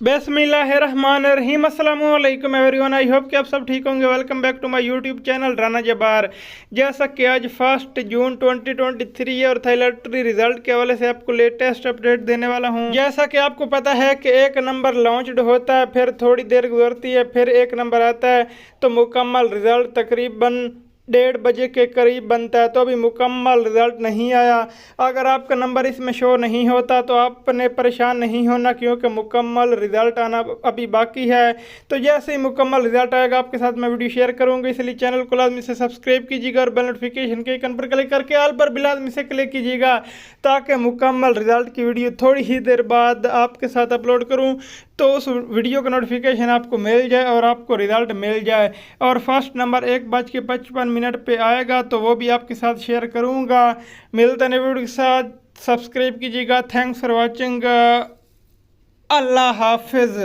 बिस्मिल्लाहिर्रहमानिर्रहीम अस्सलामुअलैकुम everyone. I hope कि आप सब ठीक होंगे। Welcome back to my YouTube channel Rana Jabbar. जैसा कि आज 1 जून 2023 है और थाईलैटरी रिजल्ट के हवाले से आपको लेटेस्ट अपडेट देने वाला हूं। जैसा कि आपको पता है कि एक नंबर लॉन्च्ड होता है, फिर थोड़ी देर गुजरती है, फिर एक नंबर आता है तो मुकम्मल रिजल्ट तकरीबन 1:30 बजे के करीब बनता है। तो अभी मुकम्मल रिज़ल्ट नहीं आया। अगर आपका नंबर इसमें शो नहीं होता तो आपने परेशान नहीं होना, क्योंकि मुकम्मल रिज़ल्ट आना अभी बाकी है। तो जैसे ही मुकम्मल रिज़ल्ट आएगा आपके साथ मैं वीडियो शेयर करूंगा, इसलिए चैनल को लाजमी से सब्सक्राइब कीजिएगा और बेल नोटिफिकेशन के आइकन पर क्लिक करके ऑल पर भी लाजमी से क्लिक कीजिएगा, ताकि मुकम्मल रिज़ल्ट की वीडियो थोड़ी ही देर बाद आपके साथ अपलोड करूँ तो उस वीडियो का नोटिफिकेशन आपको मिल जाए और आपको रिज़ल्ट मिल जाए। और फर्स्ट नंबर 1:55 पे आएगा तो वो भी आपके साथ शेयर करूँगा। मिलते हैं वीडियो के साथ, सब्सक्राइब कीजिएगा। Thanks for watching. अल्लाह हाफिज़।